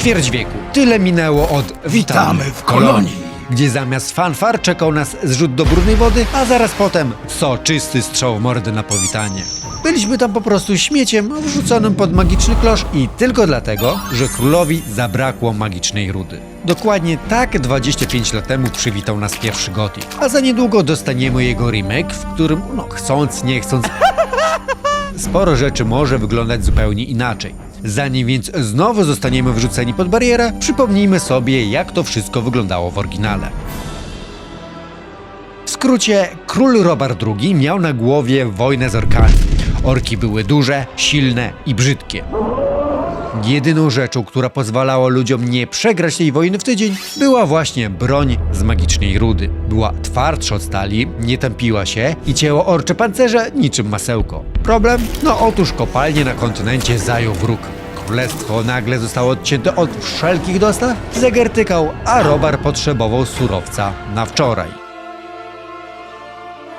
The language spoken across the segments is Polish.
Ćwierć wieku. Tyle minęło od Witamy w kolonii. Gdzie zamiast fanfar czekał nas zrzut do brudnej wody, a zaraz potem soczysty strzał w mordę na powitanie. Byliśmy tam po prostu śmieciem wrzuconym pod magiczny klosz i tylko dlatego, że królowi zabrakło magicznej rudy. Dokładnie tak 25 lat temu przywitał nas pierwszy Gothic, a za niedługo dostaniemy jego remake, w którym, chcąc nie chcąc, sporo rzeczy może wyglądać zupełnie inaczej. Zanim więc znowu zostaniemy wrzuceni pod barierę, przypomnijmy sobie, jak to wszystko wyglądało w oryginale. W skrócie, król Robert II miał na głowie wojnę z orkami. Orki były duże, silne i brzydkie. Jedyną rzeczą, która pozwalała ludziom nie przegrać tej wojny w tydzień, była właśnie broń z magicznej rudy. Była twardsza od stali, nie tępiła się i cięło orcze pancerze niczym masełko. Problem? Otóż kopalnię na kontynencie zajął wróg. Królestwo nagle zostało odcięte od wszelkich dostaw, zegar tykał, a Robar potrzebował surowca na wczoraj.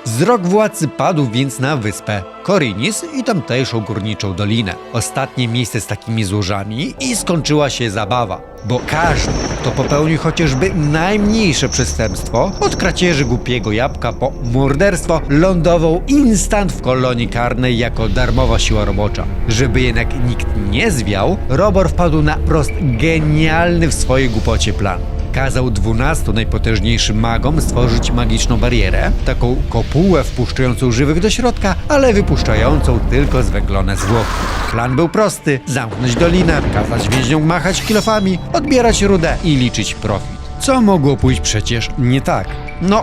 Wzrok władcy padł więc na wyspę Khorinis i tamtejszą górniczą dolinę. Ostatnie miejsce z takimi złożami i skończyła się zabawa. Bo każdy, kto popełnił chociażby najmniejsze przestępstwo, od kradzieży głupiego jabłka po morderstwo, lądował instant w kolonii karnej jako darmowa siła robocza. Żeby jednak nikt nie zwiał, Robor wpadł na prost genialny w swojej głupocie plan. Kazał 12 najpotężniejszym magom stworzyć magiczną barierę, taką kopułę wpuszczającą żywych do środka, ale wypuszczającą tylko zwęglone zwłoki. Plan był prosty: zamknąć dolinę, kazać więźniom machać kilofami, odbierać rudę i liczyć profit. Co mogło pójść przecież nie tak?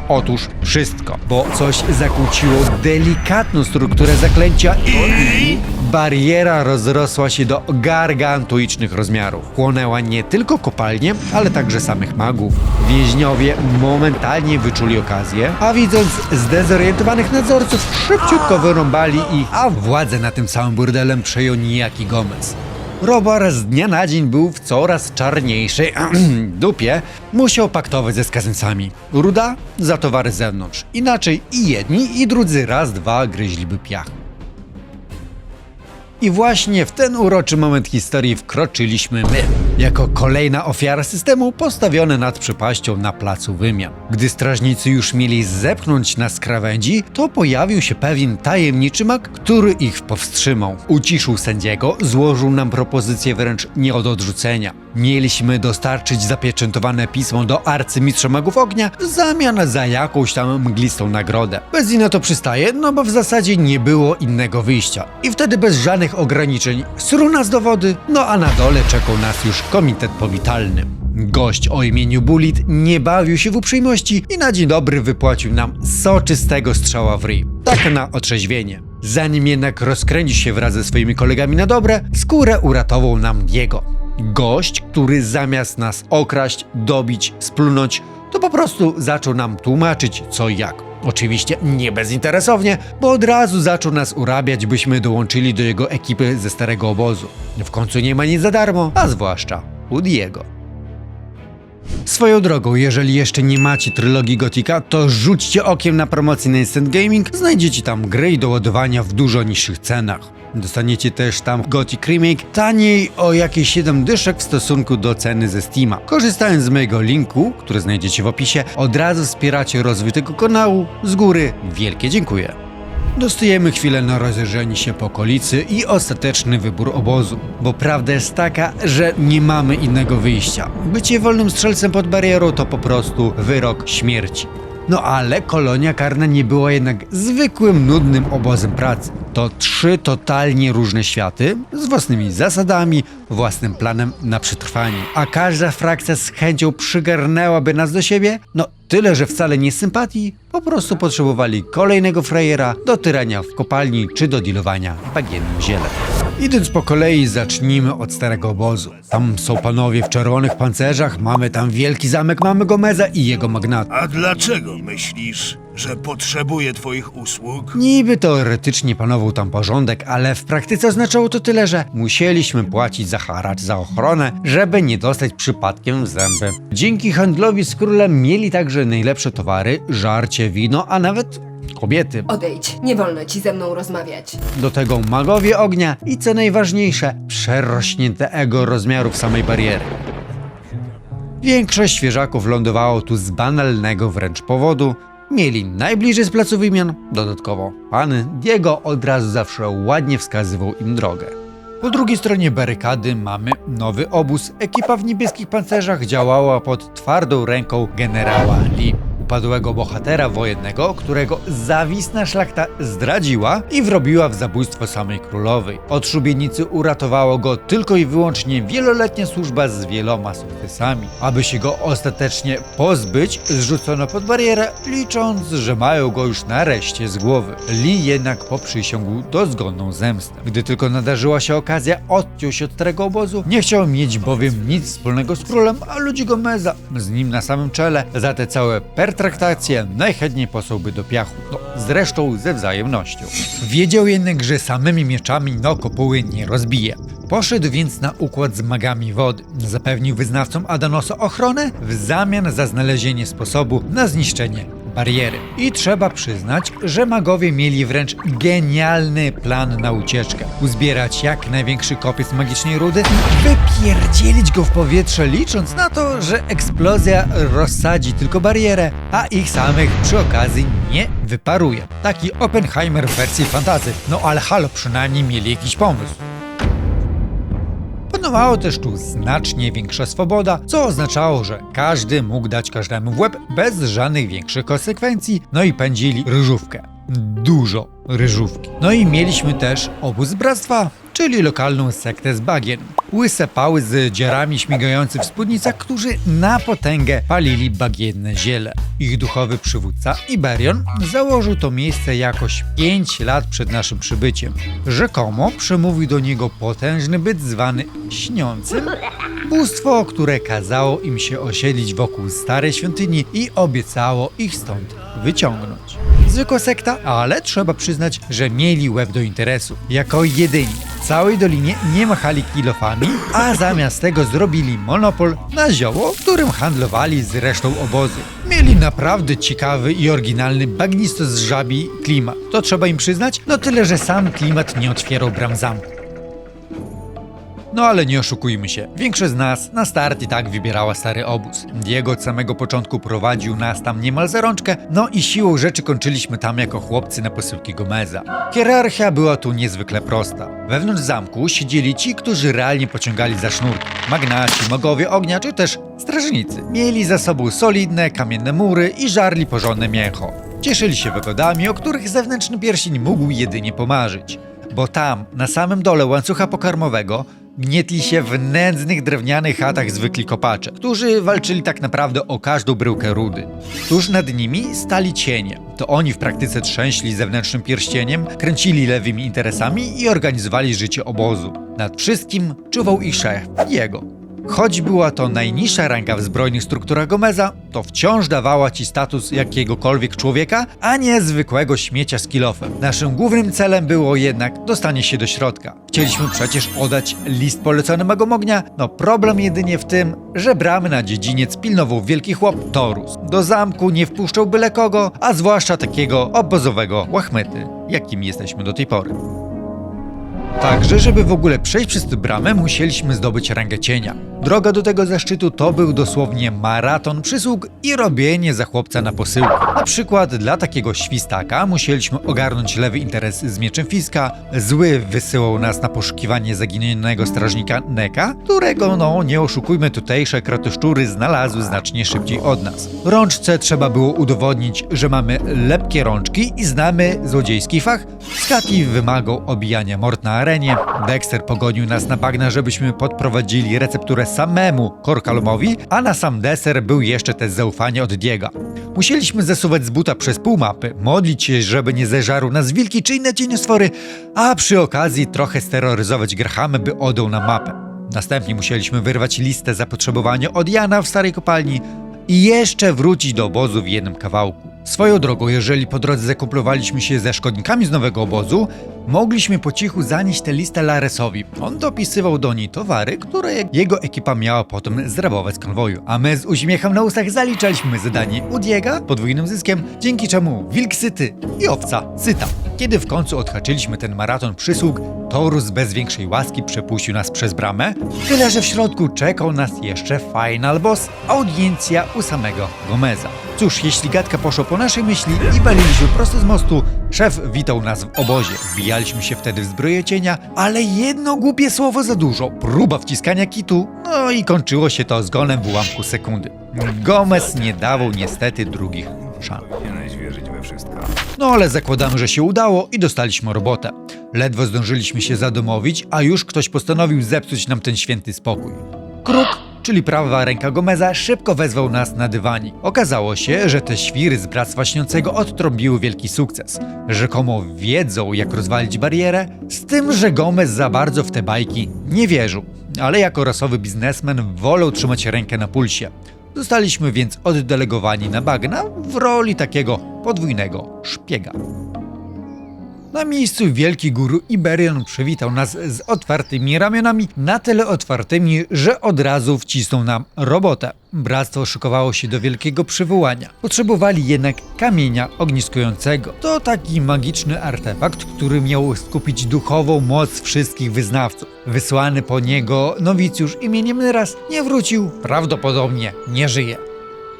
Otóż wszystko, bo coś zakłóciło delikatną strukturę zaklęcia i bariera rozrosła się do gargantuicznych rozmiarów. Chłonęła nie tylko kopalnię, ale także samych magów. Więźniowie momentalnie wyczuli okazję, a widząc zdezorientowanych nadzorców, szybciutko wyrąbali ich, a władzę nad tym całym burdelem przejął niejaki Gomez. Robar z dnia na dzień był w coraz czarniejszej dupie, musiał paktować ze skazańcami. Ruda za towary z zewnątrz. Inaczej i jedni, i drudzy raz, dwa gryźliby piach. I właśnie w ten uroczy moment historii wkroczyliśmy my, jako kolejna ofiara systemu postawiona nad przepaścią na placu wymian. Gdy strażnicy już mieli zepchnąć nas z krawędzi, to pojawił się pewien tajemniczy mag, który ich powstrzymał. Uciszył sędziego, złożył nam propozycję wręcz nie od odrzucenia. Mieliśmy dostarczyć zapieczętowane pismo do arcymistrza magów ognia w zamian za jakąś tam mglistą nagrodę. Bez inna to przystaje, bo w zasadzie nie było innego wyjścia. I wtedy bez żadnych ograniczeń sru nas do wody, a na dole czekał nas już komitet powitalny. Gość o imieniu Bulit nie bawił się w uprzejmości i na dzień dobry wypłacił nam soczystego strzała w ryj. Tak na otrzeźwienie. Zanim jednak rozkręcił się wraz ze swoimi kolegami na dobre, skórę uratował nam Diego. Gość, który zamiast nas okraść, dobić, splunąć, to po prostu zaczął nam tłumaczyć co i jak. Oczywiście nie bezinteresownie, bo od razu zaczął nas urabiać, byśmy dołączyli do jego ekipy ze starego obozu. W końcu nie ma nic za darmo, a zwłaszcza u Diego. Swoją drogą, jeżeli jeszcze nie macie trylogii Gothica, to rzućcie okiem na promocję na Instant Gaming, znajdziecie tam gry i do ładowania w dużo niższych cenach. Dostaniecie też tam Gothic Remake taniej o jakieś 7 dyszek w stosunku do ceny ze Steama. Korzystając z mojego linku, który znajdziecie w opisie, od razu wspieracie rozwój tego kanału. Z góry wielkie dziękuję. Dostajemy chwilę na rozejrzenie się po okolicy i ostateczny wybór obozu. Bo prawda jest taka, że nie mamy innego wyjścia. Bycie wolnym strzelcem pod barierą to po prostu wyrok śmierci. Ale kolonia karna nie była jednak zwykłym, nudnym obozem pracy. To 3 totalnie różne światy z własnymi zasadami, własnym planem na przetrwanie. A każda frakcja z chęcią przygarnęłaby nas do siebie, tyle, że wcale nie z sympatii, po prostu potrzebowali kolejnego frajera do tyrania w kopalni czy do dealowania bagiennym zielem. Idąc po kolei, zacznijmy od starego obozu. Tam są panowie w czerwonych pancerzach, mamy tam wielki zamek, mamy Gomeza i jego magnata. A dlaczego myślisz, że potrzebuję twoich usług? Niby teoretycznie panował tam porządek, ale w praktyce oznaczało to tyle, że musieliśmy płacić za haracz, za ochronę, żeby nie dostać przypadkiem w zęby. Dzięki handlowi z królem mieli także najlepsze towary, żarcie, wino, a nawet kobiety. Odejdź, nie wolno ci ze mną rozmawiać. Do tego magowie ognia i co najważniejsze, przerośnięte ego rozmiarów samej bariery. Większość świeżaków lądowało tu z banalnego wręcz powodu. Mieli najbliżej z placu wymian, dodatkowo pan Diego od razu zawsze ładnie wskazywał im drogę. Po drugiej stronie barykady mamy nowy obóz. Ekipa w niebieskich pancerzach działała pod twardą ręką generała Lee, upadłego bohatera wojennego, którego zawisna szlachta zdradziła i wrobiła w zabójstwo samej królowej. Od szubienicy uratowało go tylko i wyłącznie wieloletnia służba z wieloma sukcesami. Aby się go ostatecznie pozbyć, zrzucono pod barierę, licząc, że mają go już nareszcie z głowy. Lee jednak poprzysiągł dozgonną zemstę. Gdy tylko nadarzyła się okazja, odciął się od starego obozu. Nie chciał mieć bowiem nic wspólnego z królem, a ludzi Gomeza z nim na samym czele za te całe pertraktacje najchętniej posłałby do piachu. No, zresztą ze wzajemnością. Wiedział jednak, że samymi mieczami kopuły nie rozbije. Poszedł więc na układ z magami wody. Zapewnił wyznawcom Adanosa ochronę w zamian za znalezienie sposobu na zniszczenie bariery. I trzeba przyznać, że magowie mieli wręcz genialny plan na ucieczkę. Uzbierać jak największy kopiec magicznej rudy i wypierdzielić go w powietrze, licząc na to, że eksplozja rozsadzi tylko barierę, a ich samych przy okazji nie wyparuje. Taki Oppenheimer w wersji fantasy. No ale halo, przynajmniej mieli jakiś pomysł. Panowało też tu znacznie większa swoboda, co oznaczało, że każdy mógł dać każdemu w łeb bez żadnych większych konsekwencji, no i pędzili ryżówkę. Dużo ryżówki. No i mieliśmy też obóz bractwa, czyli lokalną sektę z bagien. Łyse pały z dziarami śmigający w spódnicach, którzy na potęgę palili bagienne ziele. Ich duchowy przywódca Iberion założył to miejsce jakoś 5 lat przed naszym przybyciem. Rzekomo przemówił do niego potężny byt zwany Śniącym, bóstwo, które kazało im się osiedlić wokół starej świątyni i obiecało ich stąd wyciągnąć. Zwykła sekta, ale trzeba przyznać, że mieli łeb do interesu. Jako jedyni w całej dolinie nie machali kilofami, a zamiast tego zrobili monopol na zioło, którym handlowali z resztą obozu. Mieli naprawdę ciekawy i oryginalny bagnisto z żabi klimat. To trzeba im przyznać, no tyle, że sam klimat nie otwierał bram zamku. No ale nie oszukujmy się, większość z nas na start i tak wybierała stary obóz. Diego od samego początku prowadził nas tam niemal za rączkę, no i siłą rzeczy kończyliśmy tam jako chłopcy na posyłki Gomeza. Hierarchia była tu niezwykle prosta. Wewnątrz zamku siedzieli ci, którzy realnie pociągali za sznurki. Magnaci, magowie ognia czy też strażnicy. Mieli za sobą solidne, kamienne mury i żarli porządne mięcho. Cieszyli się wygodami, o których zewnętrzny pierścień mógł jedynie pomarzyć. Bo tam, na samym dole łańcucha pokarmowego, gnietli się w nędznych drewnianych chatach zwykli kopacze, którzy walczyli tak naprawdę o każdą bryłkę rudy. Tuż nad nimi stali cienie. To oni w praktyce trzęśli zewnętrznym pierścieniem, kręcili lewymi interesami i organizowali życie obozu. Nad wszystkim czuwał ich szef, Diego. Choć była to najniższa ranga w zbrojnych strukturach Gomeza, to wciąż dawała ci status jakiegokolwiek człowieka, a nie zwykłego śmiecia z kilofem. Naszym głównym celem było jednak dostanie się do środka. Chcieliśmy przecież oddać list polecony magom ognia, no problem jedynie w tym, że bramy na dziedziniec pilnował wielki chłop Torus. Do zamku nie wpuszczał byle kogo, a zwłaszcza takiego obozowego łachmyty, jakim jesteśmy do tej pory. Także, żeby w ogóle przejść przez tę bramę, musieliśmy zdobyć rangę cienia. Droga do tego zaszczytu to był dosłownie maraton przysług i robienie za chłopca na posyłkę. Na przykład dla takiego świstaka musieliśmy ogarnąć lewy interes z mieczem Fiska, zły wysyłał nas na poszukiwanie zaginionego strażnika Neka, którego, no nie oszukujmy, tutejsze kratoszczury znalazły znacznie szybciej od nas. Rączce trzeba było udowodnić, że mamy lepkie rączki i znamy złodziejski fach. Scati wymagał obijania mord na arenie, Dexter pogonił nas na bagna, żebyśmy podprowadzili recepturę samemu Korkalomowi, a na sam deser był jeszcze test zaufania od Diego. Musieliśmy zasuwać z buta przez pół mapy, modlić się, żeby nie zeżarł nas wilki czy inne cieniostwory, a przy okazji trochę steroryzować Grahama, by oddał nam mapę. Następnie musieliśmy wyrwać listę zapotrzebowania od Jana w starej kopalni i jeszcze wrócić do obozu w jednym kawałku. Swoją drogą, jeżeli po drodze zakuplowaliśmy się ze szkodnikami z nowego obozu, mogliśmy po cichu zanieść tę listę Laresowi. On dopisywał do niej towary, które jego ekipa miała potem zrabować z konwoju. A my z uśmiechem na ustach zaliczaliśmy zadanie u Diega podwójnym zyskiem, dzięki czemu wilk syty i owca syta. Kiedy w końcu odhaczyliśmy ten maraton przysług, Taurus bez większej łaski przepuścił nas przez bramę, tyle że w środku czekał nas jeszcze final boss, audiencja u samego Gomeza. Cóż, jeśli gadka poszła po naszej myśli i waliliśmy prosto z mostu, szef witał nas w obozie. Wbijaliśmy się wtedy w zbroję cienia, ale jedno głupie słowo za dużo, próba wciskania kitu, no i kończyło się to zgonem w ułamku sekundy. Gomez nie dawał niestety drugich szans. Powinieneś wierzyć we wszystko. No ale zakładamy, że się udało i dostaliśmy robotę. Ledwo zdążyliśmy się zadomowić, a już ktoś postanowił zepsuć nam ten święty spokój. Kruk, czyli prawa ręka Gomeza, szybko wezwał nas na dywanik. Okazało się, że te świry z Bractwa Śniącego odtrąbiły wielki sukces. Rzekomo wiedzą, jak rozwalić barierę, z tym, że Gomez za bardzo w te bajki nie wierzył. Ale jako rasowy biznesmen wolał trzymać rękę na pulsie. Zostaliśmy więc oddelegowani na bagna w roli takiego podwójnego szpiega. Na miejscu wielki guru Iberion przywitał nas z otwartymi ramionami, na tyle otwartymi, że od razu wcisnął nam robotę. Bractwo szykowało się do wielkiego przywołania. Potrzebowali jednak kamienia ogniskującego. To taki magiczny artefakt, który miał skupić duchową moc wszystkich wyznawców. Wysłany po niego nowicjusz imieniem Neras nie wrócił, prawdopodobnie nie żyje.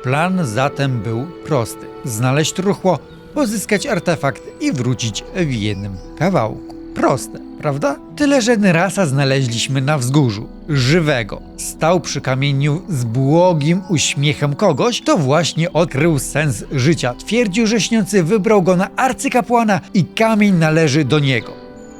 Plan zatem był prosty. Znaleźć truchło, pozyskać artefakt i wrócić w jednym kawałku. Proste, prawda? Tyle, że Nerasa znaleźliśmy na wzgórzu. Żywego. Stał przy kamieniu z błogim uśmiechem kogoś, kto właśnie odkrył sens życia. Twierdził, że śniący wybrał go na arcykapłana i kamień należy do niego.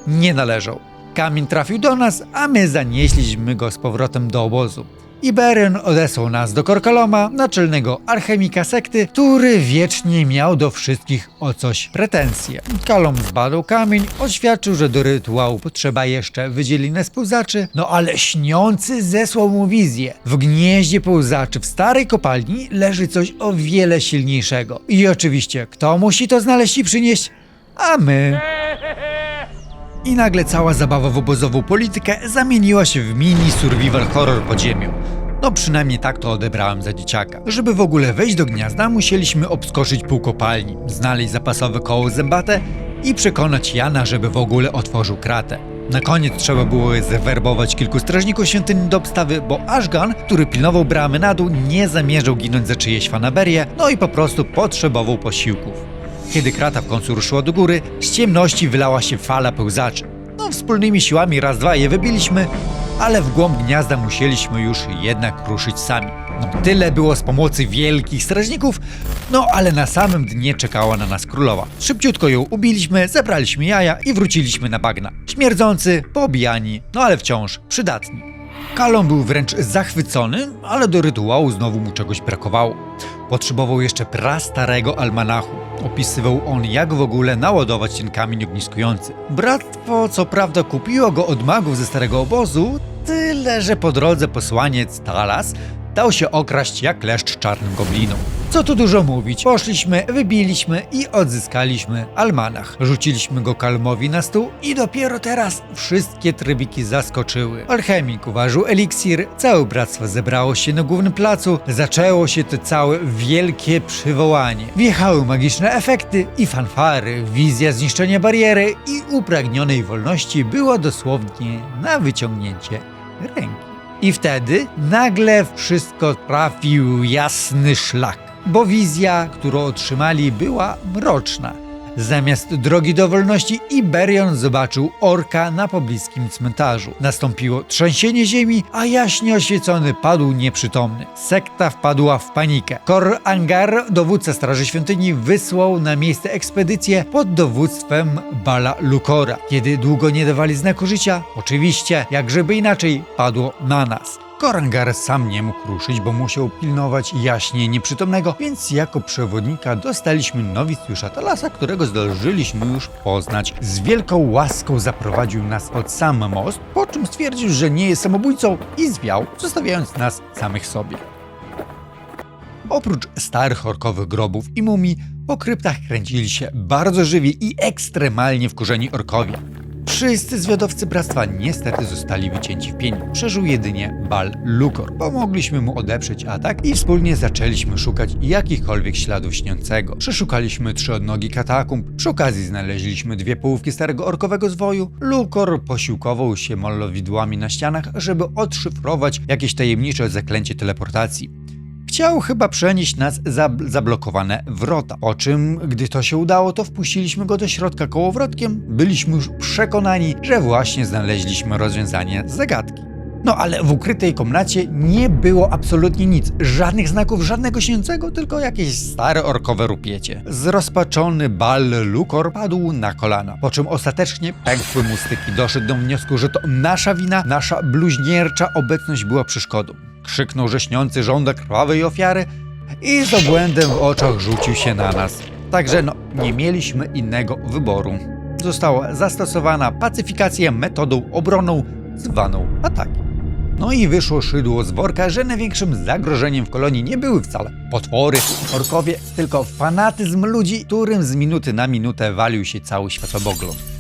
Nie należał. Kamień trafił do nas, a my zanieśliśmy go z powrotem do obozu. Iberion odesłał nas do Korkaloma, naczelnego alchemika sekty, który wiecznie miał do wszystkich o coś pretensje. Kalom zbadał kamień, oświadczył, że do rytuału potrzeba jeszcze wydzielinę z pełzaczy, no ale śniący zesłał mu wizję. W gnieździe pełzaczy w starej kopalni leży coś o wiele silniejszego. I oczywiście, kto musi to znaleźć i przynieść? A my. I nagle cała zabawa w obozową politykę zamieniła się w mini survival horror pod ziemią. No przynajmniej tak to odebrałem za dzieciaka. Żeby w ogóle wejść do gniazda, musieliśmy obskoczyć pół kopalni, znaleźć zapasowe koło zębate i przekonać Jana, żeby w ogóle otworzył kratę. Na koniec trzeba było zwerbować kilku strażników świątyni do obstawy, bo Ashgan, który pilnował bramy na dół, nie zamierzał ginąć za czyjeś fanaberie, no i po prostu potrzebował posiłków. Kiedy krata w końcu ruszyła do góry, z ciemności wylała się fala pełzaczy. No wspólnymi siłami raz dwa je wybiliśmy, ale w głąb gniazda musieliśmy już jednak ruszyć sami. No tyle było z pomocy wielkich strażników, no ale na samym dnie czekała na nas królowa. Szybciutko ją ubiliśmy, zebraliśmy jaja i wróciliśmy na bagna. Śmierdzący, poobijani, no ale wciąż przydatni. Kalom był wręcz zachwycony, ale do rytuału znowu mu czegoś brakowało. Potrzebował jeszcze prastarego almanachu. Opisywał on, jak w ogóle naładować ten kamień ogniskujący. Bractwo co prawda kupiło go od magów ze starego obozu, tyle że po drodze posłaniec Talas dał się okraść jak leszcz czarnym goblinom. Co tu dużo mówić, poszliśmy, wybiliśmy i odzyskaliśmy almanach. Rzuciliśmy go Kalmowi na stół i dopiero teraz wszystkie trybiki zaskoczyły. Alchemik uważał eliksir, całe bractwo zebrało się na głównym placu, zaczęło się to całe wielkie przywołanie. Wjechały magiczne efekty i fanfary, wizja zniszczenia bariery i upragnionej wolności była dosłownie na wyciągnięcie ręki. I wtedy nagle wszystko trafił jasny szlak, bo wizja, którą otrzymali, była mroczna. Zamiast drogi do wolności Iberion zobaczył orka na pobliskim cmentarzu. Nastąpiło trzęsienie ziemi, a jaśnie oświecony padł nieprzytomny. Sekta wpadła w panikę. Kor Angar, dowódca Straży Świątyni, wysłał na miejsce ekspedycję pod dowództwem Bala Lukora. Kiedy długo nie dawali znaku życia, oczywiście, jak żeby inaczej, padło na nas. Korangar sam nie mógł ruszyć, bo musiał pilnować jaśnie nieprzytomnego, więc jako przewodnika dostaliśmy nowicjusza Talasa, którego zdążyliśmy już poznać. Z wielką łaską zaprowadził nas pod sam most, po czym stwierdził, że nie jest samobójcą i zwiał, zostawiając nas samych sobie. Oprócz starych orkowych grobów i mumii, Po kryptach kręcili się bardzo żywi i ekstremalnie wkurzeni orkowie. Wszyscy zwiadowcy bractwa niestety zostali wycięci w pień. Przeżył jedynie Bal Lukor. Pomogliśmy mu odeprzeć atak i wspólnie zaczęliśmy szukać jakichkolwiek śladów śniącego. Przeszukaliśmy 3 odnogi katakumb, przy okazji znaleźliśmy 2 połówki starego orkowego zwoju. Lukor posiłkował się malowidłami na ścianach, żeby odszyfrować jakieś tajemnicze zaklęcie teleportacji. Chciał chyba przenieść nas za zablokowane wrota, po czym, gdy to się udało, to wpuściliśmy go do środka kołowrotkiem. Byliśmy już przekonani, że właśnie znaleźliśmy rozwiązanie zagadki. No ale w ukrytej komnacie nie było absolutnie nic, żadnych znaków, żadnego śniącego, tylko jakieś stare orkowe rupiecie. Zrozpaczony Bal Lukor padł na kolana, po czym ostatecznie pękły mu styki. Doszedł do wniosku, że to nasza wina, nasza bluźniercza obecność była przeszkodą. Krzyknął, że śniący żąda krwawej ofiary i z obłędem w oczach rzucił się na nas. Także nie mieliśmy innego wyboru. Została zastosowana pacyfikacja metodą obronną zwaną atakiem. No i wyszło szydło z worka, że największym zagrożeniem w kolonii nie były wcale potwory, orkowie, tylko fanatyzm ludzi, którym z minuty na minutę walił się cały światopogląd.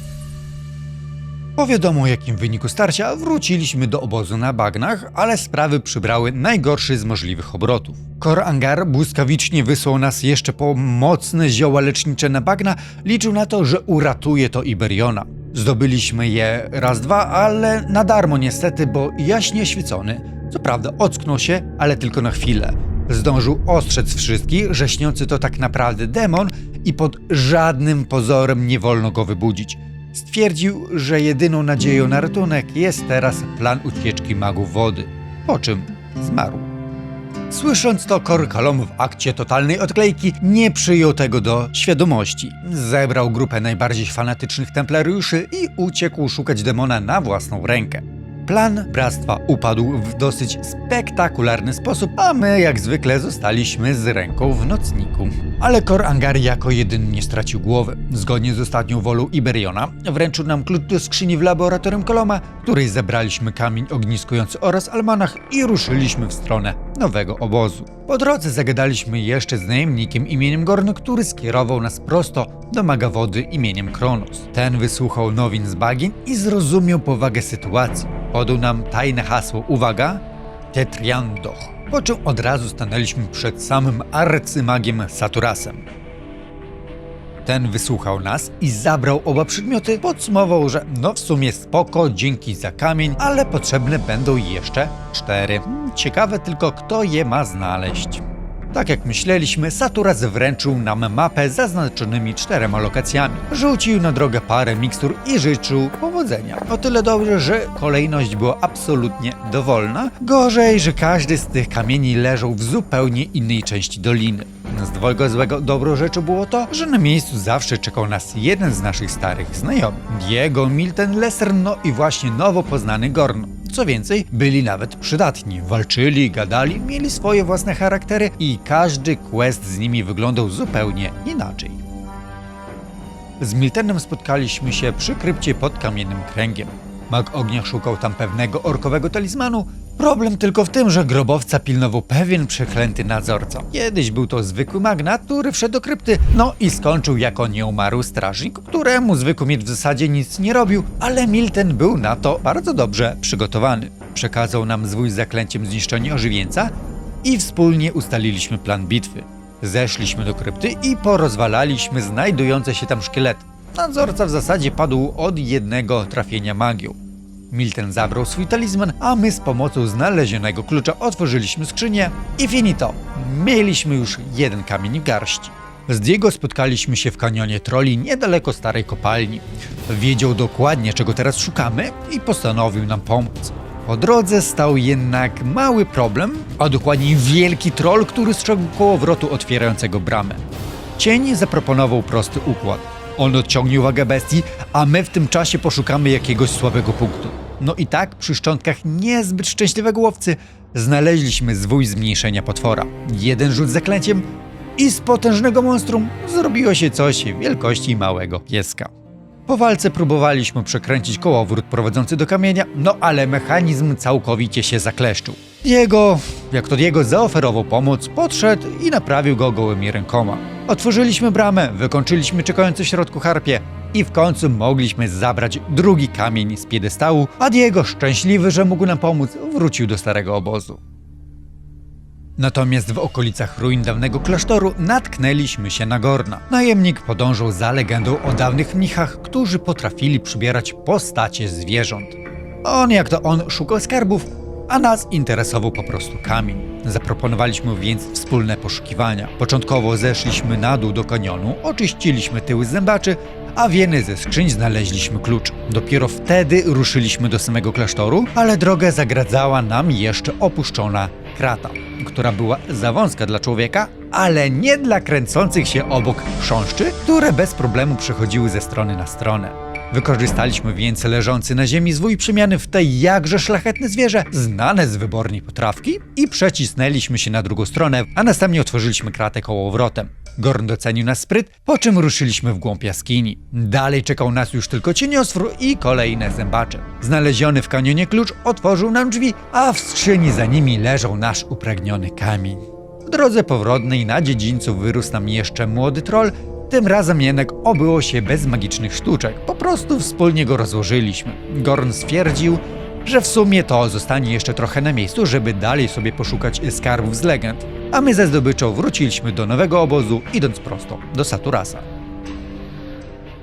Po wiadomo jakim wyniku starcia wróciliśmy do obozu na bagnach, ale sprawy przybrały najgorszy z możliwych obrotów. Kor Angar błyskawicznie wysłał nas jeszcze po mocne zioła lecznicze na bagna, liczył na to, że uratuje to Iberiona. Zdobyliśmy je raz, dwa, ale na darmo niestety, bo jaśnie świecony, co prawda ocknął się, ale tylko na chwilę. Zdążył ostrzec wszystkich, że śniący to tak naprawdę demon i pod żadnym pozorem nie wolno go wybudzić. Stwierdził, że jedyną nadzieją na ratunek jest teraz plan ucieczki magów wody, po czym zmarł. Słysząc to, Kor Kalom w akcie totalnej odklejki nie przyjął tego do świadomości. Zebrał grupę najbardziej fanatycznych templariuszy i uciekł szukać demona na własną rękę. Plan bractwa upadł w dosyć spektakularny sposób, a my jak zwykle zostaliśmy z ręką w nocniku. Ale Kor Angar jako jedyny nie stracił głowy. Zgodnie z ostatnią wolą Iberiona wręczył nam klucz do skrzyni w laboratorium Kaloma, w której zebraliśmy kamień ogniskujący oraz almanach i ruszyliśmy w stronę nowego obozu. Po drodze zagadaliśmy jeszcze z najemnikiem imieniem Gorn, który skierował nas prosto do maga wody imieniem Kronos. Ten wysłuchał nowin z bagien i zrozumiał powagę sytuacji. Podał nam tajne hasło, uwaga, Tetriandoch, po czym od razu stanęliśmy przed samym arcymagiem Saturasem. Ten wysłuchał nas i zabrał oba przedmioty, podsumował, że w sumie spoko, dzięki za kamień, ale potrzebne będą jeszcze 4. Ciekawe tylko, kto je ma znaleźć. Tak jak myśleliśmy, Saturas wręczył nam mapę z zaznaczonymi 4 lokacjami. Rzucił na drogę parę mikstur i życzył powodzenia. O tyle dobrze, że kolejność była absolutnie dowolna. Gorzej, że każdy z tych kamieni leżał w zupełnie innej części doliny. Z dwojga złego dobrą rzeczą było to, że na miejscu zawsze czekał nas jeden z naszych starych znajomych. Diego, Milten, Lesser, i właśnie nowo poznany Gorn. Co więcej, byli nawet przydatni. Walczyli, gadali, mieli swoje własne charaktery i każdy quest z nimi wyglądał zupełnie inaczej. Z Miltenem spotkaliśmy się przy krypcie pod Kamiennym Kręgiem. Mag ognia szukał tam pewnego orkowego talizmanu. Problem tylko w tym, że grobowca pilnował pewien przeklęty nadzorca. Kiedyś był to zwykły magnat, który wszedł do krypty, i skończył jako nieumarły strażnik, któremu zwykły miecz w zasadzie nic nie robił, ale Milten był na to bardzo dobrze przygotowany. Przekazał nam zwój z zaklęciem zniszczenia ożywieńca i wspólnie ustaliliśmy plan bitwy. Zeszliśmy do krypty i porozwalaliśmy znajdujące się tam szkielety. Nadzorca w zasadzie padł od jednego trafienia magią. Milten zabrał swój talizman, a my z pomocą znalezionego klucza otworzyliśmy skrzynię i finito. Mieliśmy już 1 kamień w garści. Z Diego spotkaliśmy się w kanionie troli niedaleko starej kopalni. Wiedział dokładnie, czego teraz szukamy i postanowił nam pomóc. Po drodze stał jednak mały problem, a dokładniej wielki troll, który strzegł kołowrotu otwierającego bramę. Cień zaproponował prosty układ. On odciągnie uwagę bestii, a my w tym czasie poszukamy jakiegoś słabego punktu. I tak przy szczątkach niezbyt szczęśliwego łowcy znaleźliśmy zwój zmniejszenia potwora. 1 rzut zaklęciem i z potężnego monstrum zrobiło się coś wielkości małego pieska. Po walce próbowaliśmy przekręcić kołowrót prowadzący do kamienia, ale mechanizm całkowicie się zakleszczył. Diego zaoferował pomoc, podszedł i naprawił go gołymi rękoma. Otworzyliśmy bramę, wykończyliśmy czekające w środku harpie i w końcu mogliśmy zabrać drugi kamień z piedestału, a Diego, szczęśliwy, że mógł nam pomóc, wrócił do starego obozu. Natomiast w okolicach ruin dawnego klasztoru natknęliśmy się na Gorna. Najemnik podążał za legendą o dawnych mnichach, którzy potrafili przybierać postacie zwierząt. On jak to on szukał skarbów, a nas interesował po prostu kamień. Zaproponowaliśmy więc wspólne poszukiwania. Początkowo zeszliśmy na dół do kanionu, oczyściliśmy tyły zębaczy, a w jednej ze skrzyń znaleźliśmy klucz. Dopiero wtedy ruszyliśmy do samego klasztoru, ale drogę zagradzała nam jeszcze opuszczona krata, która była za wąska dla człowieka, ale nie dla kręcących się obok chrząszczy, które bez problemu przechodziły ze strony na stronę. Wykorzystaliśmy więc leżący na ziemi zwój przemiany w te jakże szlachetne zwierzę, znane z wybornej potrawki, i przecisnęliśmy się na drugą stronę, a następnie otworzyliśmy kratę kołowrotem. Gorn docenił nas spryt, po czym ruszyliśmy w głąb jaskini. Dalej czekał nas już tylko cienioswór i kolejne zębacze. Znaleziony w kanionie klucz otworzył nam drzwi, a w skrzyni za nimi leżał nasz upragniony kamień. W drodze powrotnej na dziedzińcu wyrósł nam jeszcze młody troll. Tym razem jednak obyło się bez magicznych sztuczek, po prostu wspólnie go rozłożyliśmy. Gorn stwierdził, że w sumie to zostanie jeszcze trochę na miejscu, żeby dalej sobie poszukać skarbów z legend, a my ze zdobyczą wróciliśmy do nowego obozu, idąc prosto do Saturasa.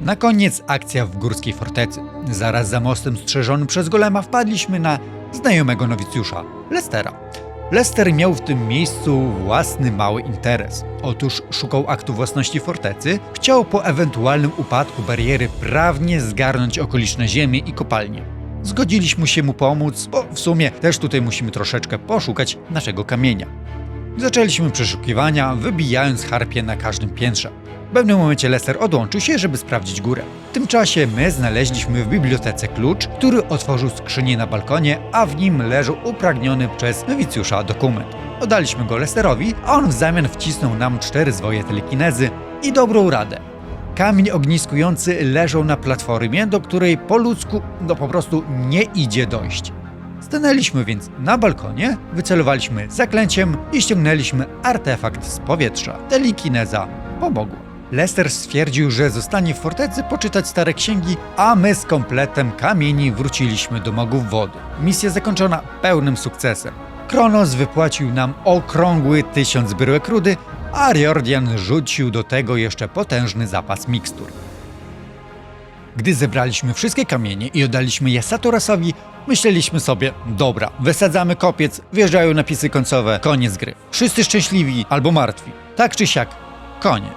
Na koniec akcja w górskiej fortecy. Zaraz za mostem strzeżonym przez golema wpadliśmy na znajomego nowicjusza, Lestera. Lester miał w tym miejscu własny mały interes. Otóż szukał aktu własności fortecy, chciał po ewentualnym upadku bariery prawnie zgarnąć okoliczne ziemie i kopalnie. Zgodziliśmy się mu pomóc, bo w sumie też tutaj musimy troszeczkę poszukać naszego kamienia. Zaczęliśmy przeszukiwania, wybijając harpie na każdym piętrze. W pewnym momencie Lester odłączył się, żeby sprawdzić górę. W tym czasie my znaleźliśmy w bibliotece klucz, który otworzył skrzynię na balkonie, a w nim leżał upragniony przez nowicjusza dokument. Oddaliśmy go Lesterowi, a on w zamian wcisnął nam 4 zwoje telekinezy i dobrą radę. Kamień ogniskujący leżał na platformie, do której po ludzku po prostu nie idzie dojść. Stanęliśmy więc na balkonie, wycelowaliśmy zaklęciem i ściągnęliśmy artefakt z powietrza. Telekineza pomogła. Lester stwierdził, że zostanie w fortecy poczytać stare księgi, a my z kompletem kamieni wróciliśmy do magów wody. Misja zakończona pełnym sukcesem. Kronos wypłacił nam okrągły 1000 bryłek rudy, a Riordan rzucił do tego jeszcze potężny zapas mikstur. Gdy zebraliśmy wszystkie kamienie i oddaliśmy je Saturasowi, myśleliśmy sobie, dobra, wysadzamy kopiec, wjeżdżają napisy końcowe, koniec gry. Wszyscy szczęśliwi albo martwi. Tak czy siak, koniec.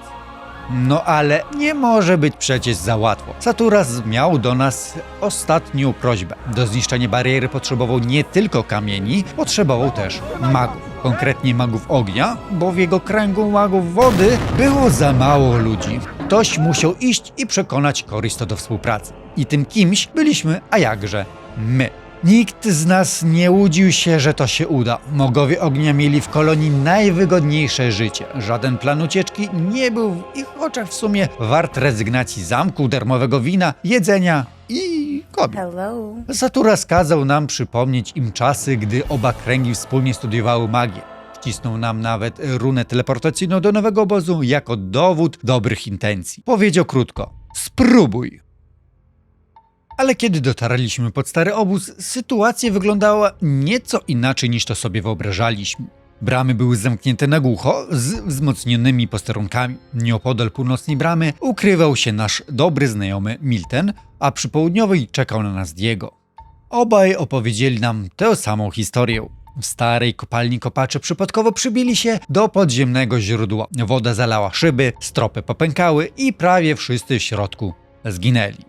No ale nie może być przecież za łatwo. Saturas miał do nas ostatnią prośbę. Do zniszczenia bariery potrzebował nie tylko kamieni, potrzebował też magów. Konkretnie magów ognia, bo w jego kręgu magów wody było za mało ludzi. Ktoś musiał iść i przekonać Koristo do współpracy. I tym kimś byliśmy, a jakże, my. Nikt z nas nie łudził się, że to się uda. Magowie ognia mieli w kolonii najwygodniejsze życie. Żaden plan ucieczki nie był w ich oczach w sumie wart rezygnacji zamku, darmowego wina, jedzenia i kobiet. Hello. Saturas kazał nam przypomnieć im czasy, gdy oba kręgi wspólnie studiowały magię. Wcisnął nam nawet runę teleportacyjną do nowego obozu jako dowód dobrych intencji. Powiedział krótko: spróbuj. Ale kiedy dotarliśmy pod stary obóz, sytuacja wyglądała nieco inaczej niż to sobie wyobrażaliśmy. Bramy były zamknięte na głucho, z wzmocnionymi posterunkami. Nieopodal północnej bramy ukrywał się nasz dobry znajomy Milten, a przy południowej czekał na nas Diego. Obaj opowiedzieli nam tę samą historię. W starej kopalni kopacze przypadkowo przybili się do podziemnego źródła. Woda zalała szyby, stropy popękały i prawie wszyscy w środku zginęli.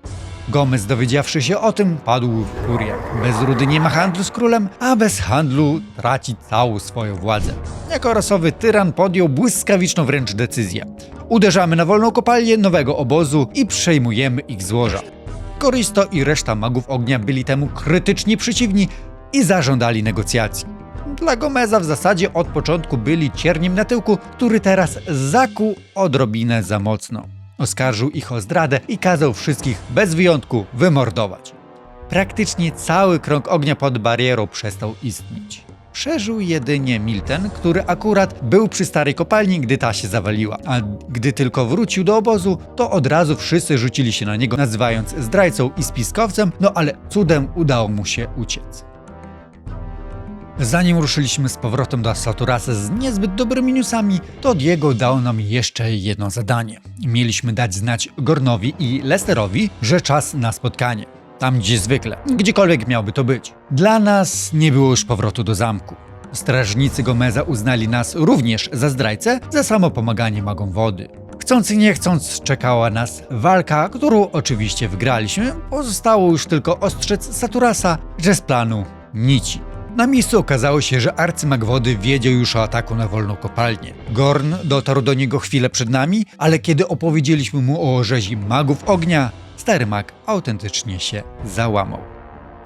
Gomez, dowiedziawszy się o tym, padł w furię. Bez rudy nie ma handlu z królem, a bez handlu traci całą swoją władzę. Jako rasowy tyran podjął błyskawiczną wręcz decyzję. Uderzamy na wolną kopalnię nowego obozu i przejmujemy ich złoża. Koristo i reszta magów ognia byli temu krytycznie przeciwni i zażądali negocjacji. Dla Gomeza w zasadzie od początku byli cierniem na tyłku, który teraz zakuł odrobinę za mocno. Oskarżył ich o zdradę i kazał wszystkich bez wyjątku wymordować. Praktycznie cały krąg ognia pod barierą przestał istnieć. Przeżył jedynie Milten, który akurat był przy starej kopalni, gdy ta się zawaliła. A gdy tylko wrócił do obozu, to od razu wszyscy rzucili się na niego, nazywając zdrajcą i spiskowcem, no ale cudem udało mu się uciec. Zanim ruszyliśmy z powrotem do Saturasa z niezbyt dobrymi newsami, to Diego dał nam jeszcze jedno zadanie. Mieliśmy dać znać Gornowi i Lesterowi, że czas na spotkanie. Tam gdzie zwykle, gdziekolwiek miałby to być. Dla nas nie było już powrotu do zamku. Strażnicy Gomeza uznali nas również za zdrajcę za samo pomaganie magom wody. Chcąc i nie chcąc czekała nas walka, którą oczywiście wygraliśmy. Pozostało już tylko ostrzec Saturasa, że z planu nici. Na miejscu okazało się, że arcymag wody wiedział już o ataku na wolną kopalnię. Gorn dotarł do niego chwilę przed nami, ale kiedy opowiedzieliśmy mu o rzezi magów ognia, stary mag autentycznie się załamał.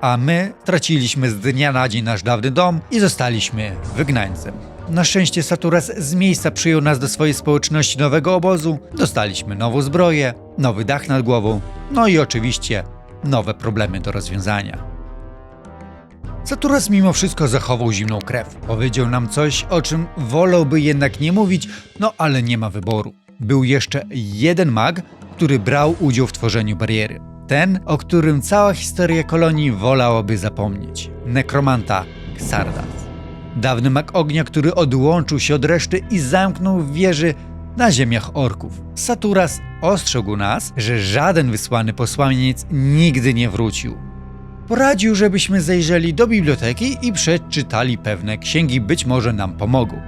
A my traciliśmy z dnia na dzień nasz dawny dom i zostaliśmy wygnańcem. Na szczęście Saturas z miejsca przyjął nas do swojej społeczności nowego obozu, dostaliśmy nową zbroję, nowy dach nad głową, no i oczywiście nowe problemy do rozwiązania. Saturas mimo wszystko zachował zimną krew. Powiedział nam coś, o czym wolałby jednak nie mówić, no ale nie ma wyboru. Był jeszcze jeden mag, który brał udział w tworzeniu bariery. Ten, o którym cała historia kolonii wolałaby zapomnieć. Nekromanta Xardas. Dawny mag ognia, który odłączył się od reszty i zamknął w wieży na ziemiach orków. Saturas ostrzegł nas, że żaden wysłany posłaniec nigdy nie wrócił. Poradził, żebyśmy zajrzeli do biblioteki i przeczytali pewne księgi, być może nam pomogą.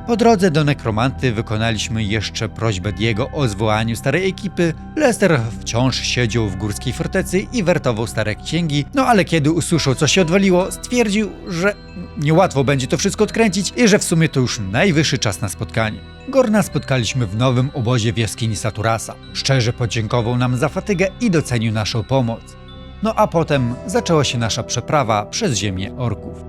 Po drodze do nekromanty wykonaliśmy jeszcze prośbę Diego o zwołaniu starej ekipy. Lester wciąż siedział w górskiej fortecy i wertował stare księgi, no ale kiedy usłyszał, co się odwaliło, stwierdził, że niełatwo będzie to wszystko odkręcić i że w sumie to już najwyższy czas na spotkanie. Gorna spotkaliśmy w nowym obozie w jaskini Saturasa. Szczerze podziękował nam za fatygę i docenił naszą pomoc. No a potem zaczęła się nasza przeprawa przez ziemię orków.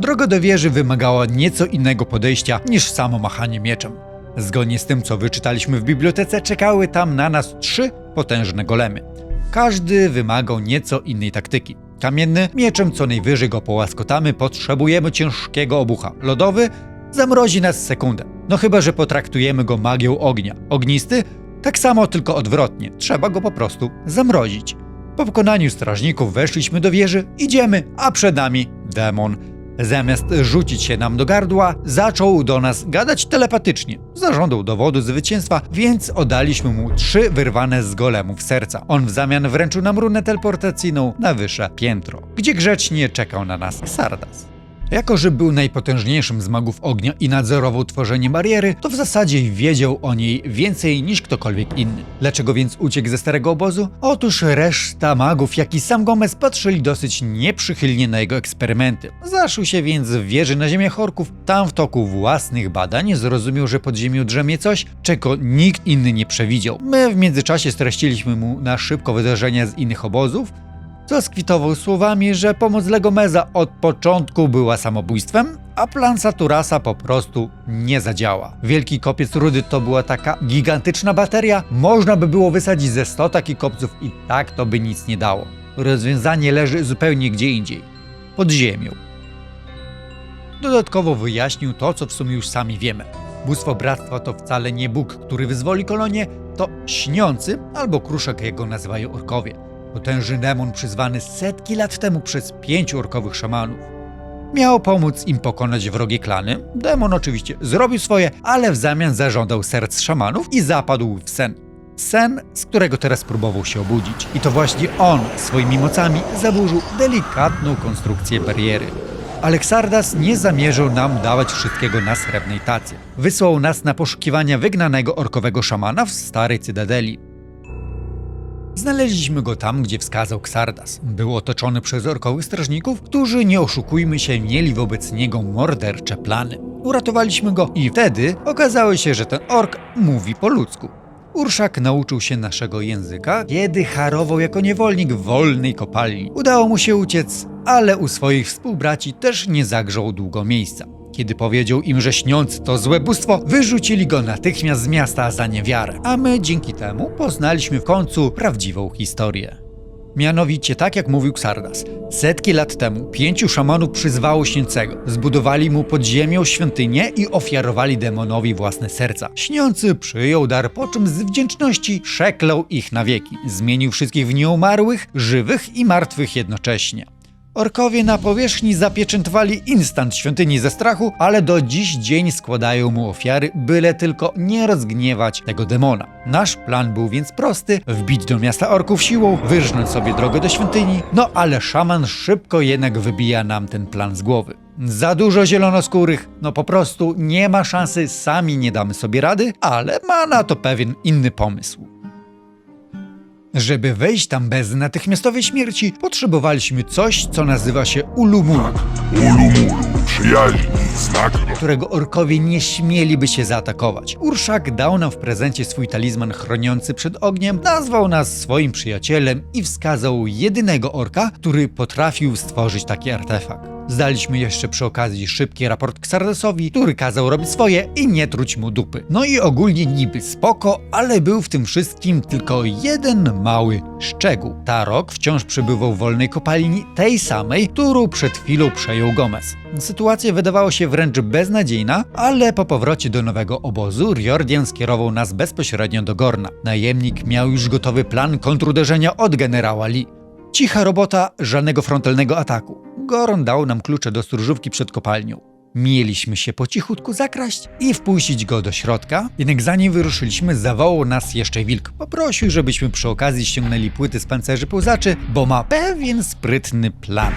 Droga do wieży wymagała nieco innego podejścia niż samo machanie mieczem. Zgodnie z tym, co wyczytaliśmy w bibliotece, czekały tam na nas 3 potężne golemy. Każdy wymagał nieco innej taktyki. Kamienny, mieczem co najwyżej go połaskotamy, potrzebujemy ciężkiego obucha. Lodowy zamrozi nas sekundę. No chyba, że potraktujemy go magią ognia. Ognisty? Tak samo, tylko odwrotnie. Trzeba go po prostu zamrozić. Po pokonaniu strażników weszliśmy do wieży, idziemy, a przed nami demon. Zamiast rzucić się nam do gardła, zaczął do nas gadać telepatycznie. Zażądał dowodu zwycięstwa, więc oddaliśmy mu 3 wyrwane z golemów serca. On w zamian wręczył nam runę teleportacyjną na wyższe piętro, gdzie grzecznie czekał na nas Xardas. Jako że był najpotężniejszym z magów ognia i nadzorował tworzenie bariery, to w zasadzie wiedział o niej więcej niż ktokolwiek inny. Dlaczego więc uciekł ze starego obozu? Otóż reszta magów, jak i sam Gomez patrzyli dosyć nieprzychylnie na jego eksperymenty. Zaszył się więc w wieży na ziemiach orków. Tam w toku własnych badań zrozumiał, że pod ziemią drzemie coś, czego nikt inny nie przewidział. My w międzyczasie streściliśmy mu na szybko wydarzenia z innych obozów, co skwitował słowami, że pomoc Legomeza od początku była samobójstwem, a plan Saturasa po prostu nie zadziała. Wielki kopiec rudy to była taka gigantyczna bateria, można by było wysadzić ze 100 takich kopców i tak to by nic nie dało. Rozwiązanie leży zupełnie gdzie indziej, pod ziemią. Dodatkowo wyjaśnił to, co w sumie już sami wiemy. Bóstwo Bractwa to wcale nie Bóg, który wyzwoli kolonię, to śniący, albo kruszek, jak go nazywają orkowie. Potężny demon przyzwany setki lat temu przez 5 orkowych szamanów. Miał pomóc im pokonać wrogie klany. Demon oczywiście zrobił swoje, ale w zamian zażądał serc szamanów i zapadł w sen. Sen, z którego teraz próbował się obudzić. I to właśnie on swoimi mocami zaburzył delikatną konstrukcję bariery. Ale Xardas nie zamierzył nam dawać wszystkiego na srebrnej tacy. Wysłał nas na poszukiwania wygnanego orkowego szamana w starej cytadeli. Znaleźliśmy go tam, gdzie wskazał Xardas. Był otoczony przez orkowych strażników, którzy, nie oszukujmy się, mieli wobec niego mordercze plany. Uratowaliśmy go i wtedy okazało się, że ten ork mówi po ludzku. Urszak nauczył się naszego języka, kiedy harował jako niewolnik w wolnej kopalni. Udało mu się uciec, ale u swoich współbraci też nie zagrzał długo miejsca. Kiedy powiedział im, że śniący to złe bóstwo, wyrzucili go natychmiast z miasta za niewiarę. A my dzięki temu poznaliśmy w końcu prawdziwą historię. Mianowicie, tak jak mówił Xardas, setki lat temu 5 szamanów przyzwało Śniącego. Zbudowali mu pod ziemią świątynię i ofiarowali demonowi własne serca. Śniący przyjął dar, po czym z wdzięczności przeklął ich na wieki. Zmienił wszystkich w nieumarłych, żywych i martwych jednocześnie. Orkowie na powierzchni zapieczętowali instant świątyni ze strachu, ale do dziś dzień składają mu ofiary, byle tylko nie rozgniewać tego demona. Nasz plan był więc prosty: wbić do miasta orków siłą, wyrżnąć sobie drogę do świątyni, no ale szaman szybko jednak wybija nam ten plan z głowy. Za dużo zielonoskórych, no po prostu nie ma szansy, sami nie damy sobie rady, ale ma na to pewien inny pomysł. Żeby wejść tam bez natychmiastowej śmierci, potrzebowaliśmy coś, co nazywa się Ulumulu, Ulumulu, przyjaźni, znak którego orkowie nie śmieliby się zaatakować. Urszak dał nam w prezencie swój talizman chroniący przed ogniem, nazwał nas swoim przyjacielem i wskazał jedynego orka, który potrafił stworzyć taki artefakt. Zdaliśmy jeszcze przy okazji szybki raport Xardasowi, który kazał robić swoje i nie truć mu dupy. No i ogólnie niby spoko, ale był w tym wszystkim tylko jeden mały szczegół. Tarok wciąż przebywał w wolnej kopalni, tej samej, którą przed chwilą przejął Gomez. Sytuacja wydawała się wręcz beznadziejna, ale po powrocie do nowego obozu Riordan skierował nas bezpośrednio do Gorna. Najemnik miał już gotowy plan kontruderzenia od generała Lee. Cicha robota, żadnego frontalnego ataku. Gorn dał nam klucze do stróżówki przed kopalnią. Mieliśmy się po cichutku zakraść i wpuścić go do środka, jednak zanim wyruszyliśmy, zawołał nas jeszcze wilk. Poprosił, żebyśmy przy okazji ściągnęli płyty z pancerzy pełzaczy, bo ma pewien sprytny plan.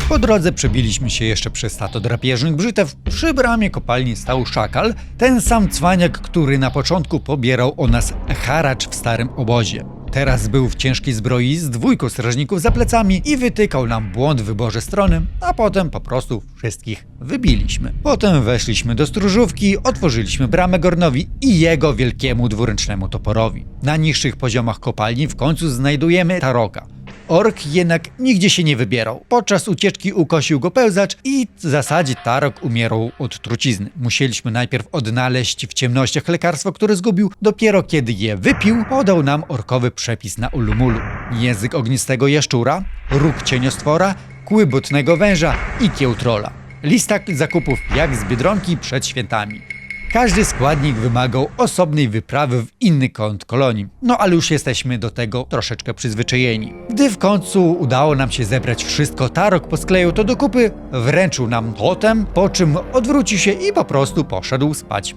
Po drodze przebiliśmy się jeszcze przez stato drapieżnych brzytew. Przy bramie kopalni stał szakal, ten sam cwaniak, który na początku pobierał o nas haracz w starym obozie. Teraz był w ciężkiej zbroi z 2 strażników za plecami i wytykał nam błąd w wyborze strony, a potem po prostu wszystkich wybiliśmy. Potem weszliśmy do stróżówki, otworzyliśmy bramę Gornowi i jego wielkiemu dwuręcznemu toporowi. Na niższych poziomach kopalni w końcu znajdujemy Taroka. Ork jednak nigdzie się nie wybierał. Podczas ucieczki ukosił go pełzacz i w zasadzie Tarok umierał od trucizny. Musieliśmy najpierw odnaleźć w ciemnościach lekarstwo, które zgubił. Dopiero kiedy je wypił, podał nam orkowy przepis na Ulumulu. Język ognistego jaszczura, róg cieniostwora, kły butnego węża i kieł trola. Lista zakupów jak z Biedronki przed świętami. Każdy składnik wymagał osobnej wyprawy w inny kąt kolonii, no ale już jesteśmy do tego troszeczkę przyzwyczajeni. Gdy w końcu udało nam się zebrać wszystko, Tarok posklejał to do kupy, wręczył nam totem, po czym odwrócił się i po prostu poszedł spać.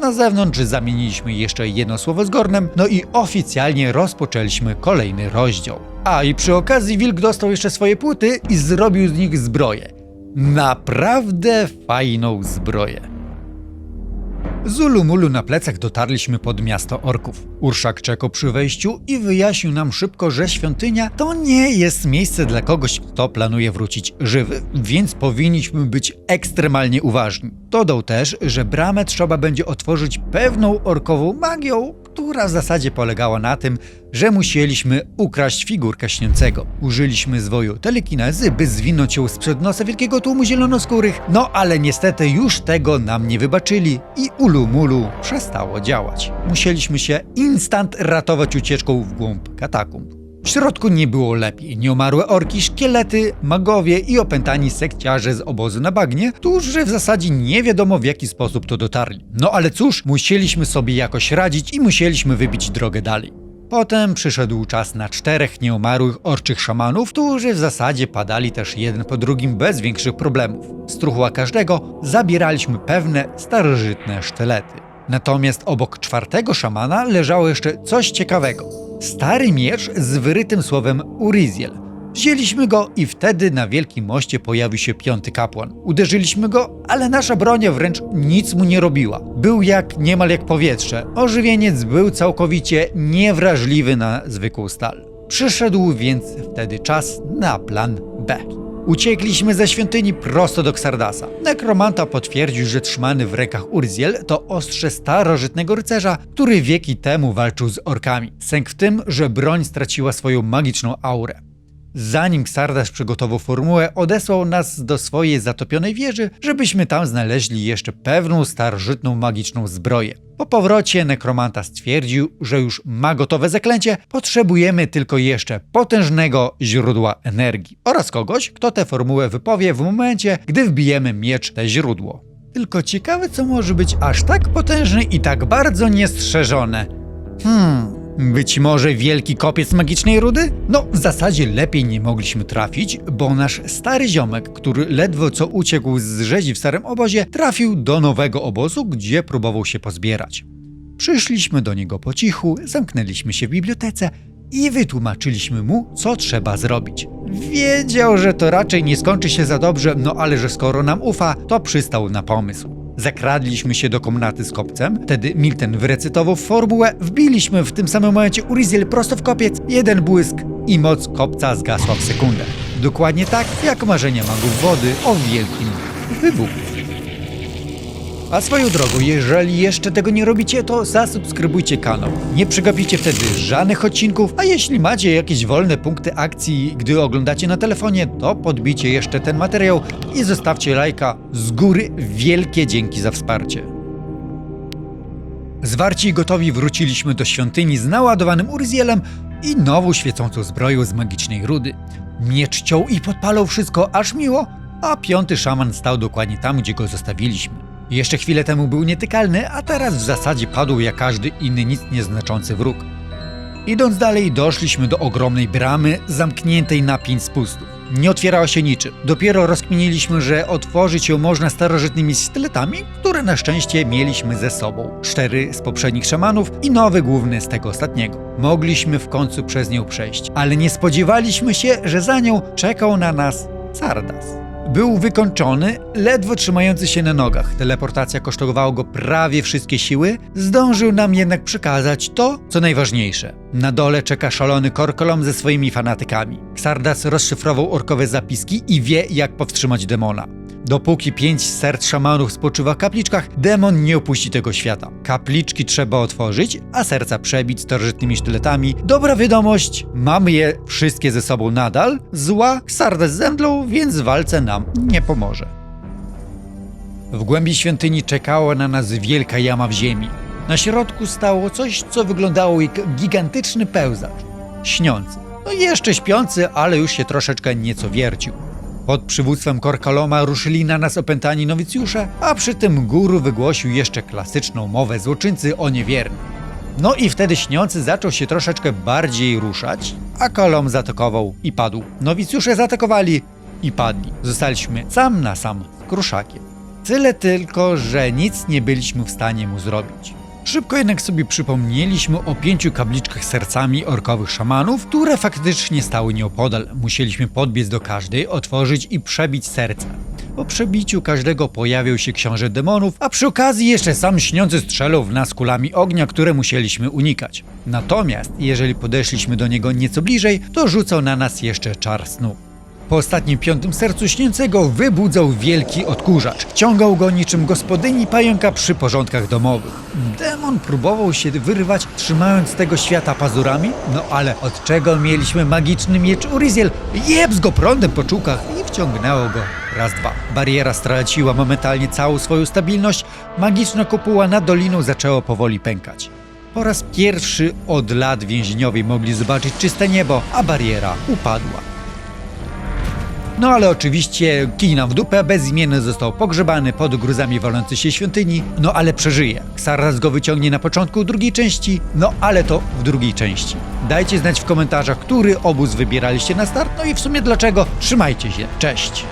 Na zewnątrz zamieniliśmy jeszcze jedno słowo z Gornem, no i oficjalnie rozpoczęliśmy kolejny rozdział. A i przy okazji wilk dostał jeszcze swoje płyty i zrobił z nich zbroję. Naprawdę fajną zbroję. Z Ulumulu na plecach dotarliśmy pod miasto orków. Urszak czekał przy wejściu i wyjaśnił nam szybko, że świątynia to nie jest miejsce dla kogoś, kto planuje wrócić żywy, więc powinniśmy być ekstremalnie uważni. Dodał też, że bramę trzeba będzie otworzyć pewną orkową magią, która w zasadzie polegała na tym, że musieliśmy ukraść figurkę Śniącego. Użyliśmy zwoju telekinezy, by zwinąć ją sprzed nosa wielkiego tłumu zielonoskórych, no ale niestety już tego nam nie wybaczyli i Ulumulu przestało działać. Musieliśmy się instant ratować ucieczką w głąb katakumb. W środku nie było lepiej. Nieumarłe orki, szkielety, magowie i opętani sekciarze z obozu na bagnie, którzy w zasadzie nie wiadomo w jaki sposób to dotarli. No ale cóż, musieliśmy sobie jakoś radzić i musieliśmy wybić drogę dalej. Potem przyszedł czas na 4 nieumarłych orczych szamanów, którzy w zasadzie padali też jeden po drugim bez większych problemów. Z truchła każdego zabieraliśmy pewne starożytne sztylety. Natomiast obok 4 szamana leżało jeszcze coś ciekawego. Stary miecz z wyrytym słowem Uriziel. Wzięliśmy go i wtedy na Wielkim Moście pojawił się 5 kapłan. Uderzyliśmy go, ale nasza broń wręcz nic mu nie robiła. Był niemal jak powietrze. Ożywieniec był całkowicie niewrażliwy na zwykłą stal. Przyszedł więc wtedy czas na plan B. Uciekliśmy ze świątyni prosto do Xardasa. Nekromanta potwierdził, że trzymany w rękach Urziel to ostrze starożytnego rycerza, który wieki temu walczył z orkami. Sęk w tym, że broń straciła swoją magiczną aurę. Zanim Xardas przygotował formułę, odesłał nas do swojej zatopionej wieży, żebyśmy tam znaleźli jeszcze pewną starożytną magiczną zbroję. Po powrocie nekromanta stwierdził, że już ma gotowe zaklęcie, potrzebujemy tylko jeszcze potężnego źródła energii oraz kogoś, kto tę formułę wypowie w momencie, gdy wbijemy miecz w te źródło. Tylko ciekawe, co może być aż tak potężne i tak bardzo niestrzeżone. Być może wielki kopiec magicznej rudy? No, w zasadzie lepiej nie mogliśmy trafić, bo nasz stary ziomek, który ledwo co uciekł z rzezi w starym obozie, trafił do nowego obozu, gdzie próbował się pozbierać. Przyszliśmy do niego po cichu, zamknęliśmy się w bibliotece i wytłumaczyliśmy mu, co trzeba zrobić. Wiedział, że to raczej nie skończy się za dobrze, no ale że skoro nam ufa, to przystał na pomysł. Zakradliśmy się do komnaty z kopcem, wtedy Milten wyrecytował formułę, wbiliśmy w tym samym momencie Uriziel prosto w kopiec, jeden błysk i moc kopca zgasła w sekundę. Dokładnie tak, jak marzenia magów wody o wielkim wybuchu. A swoją drogą, jeżeli jeszcze tego nie robicie, to zasubskrybujcie kanał. Nie przegapicie wtedy żadnych odcinków, a jeśli macie jakieś wolne punkty akcji, gdy oglądacie na telefonie, to podbijcie jeszcze ten materiał i zostawcie lajka. Z góry wielkie dzięki za wsparcie. Zwarci i gotowi wróciliśmy do świątyni z naładowanym Urizielem i nową świecącą zbroją z magicznej rudy. Miecz ciął i podpalał wszystko aż miło, a piąty szaman stał dokładnie tam, gdzie go zostawiliśmy. Jeszcze chwilę temu był nietykalny, a teraz w zasadzie padł jak każdy inny nic nieznaczący wróg. Idąc dalej, doszliśmy do ogromnej bramy zamkniętej na 5 spustów. Nie otwierała się niczym. Dopiero rozkminiliśmy, że otworzyć ją można starożytnymi sztyletami, które na szczęście mieliśmy ze sobą. 4 z poprzednich szamanów i nowy główny z tego ostatniego. Mogliśmy w końcu przez nią przejść, ale nie spodziewaliśmy się, że za nią czekał na nas Xardas. Był wykończony, ledwo trzymający się na nogach. Teleportacja kosztowała go prawie wszystkie siły. Zdążył nam jednak przekazać to, co najważniejsze. Na dole czeka szalony Korkolom ze swoimi fanatykami. Xardas rozszyfrował orkowe zapiski i wie, jak powstrzymać demona. Dopóki 5 serc szamanów spoczywa w kapliczkach, demon nie opuści tego świata. Kapliczki trzeba otworzyć, a serca przebić starożytnymi sztyletami. Dobra wiadomość, mamy je wszystkie ze sobą nadal. Zła Xardas zemdlał, więc w walce nam nie pomoże. W głębi świątyni czekała na nas wielka jama w ziemi. Na środku stało coś, co wyglądało jak gigantyczny pełzacz. Śniący. No jeszcze śpiący, ale już się troszeczkę nieco wiercił. Pod przywództwem Korkoloma ruszyli na nas opętani nowicjusze, a przy tym guru wygłosił jeszcze klasyczną mowę złoczyńcy o niewiernych. No i wtedy śniący zaczął się troszeczkę bardziej ruszać, a Kolom zaatakował i padł. Nowicjusze zaatakowali i padli. Zostaliśmy sam na sam z kruszakiem. Tyle tylko, że nic nie byliśmy w stanie mu zrobić. Szybko jednak sobie przypomnieliśmy o 5 kapliczkach z sercami orkowych szamanów, które faktycznie stały nieopodal. Musieliśmy podbiec do każdej, otworzyć i przebić serce. Po przebiciu każdego pojawił się książę demonów, a przy okazji jeszcze sam śniący strzelał w nas kulami ognia, które musieliśmy unikać. Natomiast jeżeli podeszliśmy do niego nieco bliżej, to rzucał na nas jeszcze czar snu. Po ostatnim 5 sercu śniącego wybudzał wielki odkurzacz. Ciągał go niczym gospodyni pająka przy porządkach domowych. Demon próbował się wyrywać, trzymając z tego świata pazurami, no ale od czego mieliśmy magiczny miecz Uriziel? Jebs go prądem po czółkach i wciągnęło go raz, dwa. Bariera straciła momentalnie całą swoją stabilność, magiczna kopuła nad doliną zaczęła powoli pękać. Po raz pierwszy od lat więźniowie mogli zobaczyć czyste niebo, a bariera upadła. No ale oczywiście kij nam w dupę, bezimienny został pogrzebany pod gruzami walącej się świątyni, no ale przeżyje. Xardas go wyciągnie na początku drugiej części, no ale to w drugiej części. Dajcie znać w komentarzach, który obóz wybieraliście na start, no i w sumie dlaczego. Trzymajcie się, cześć!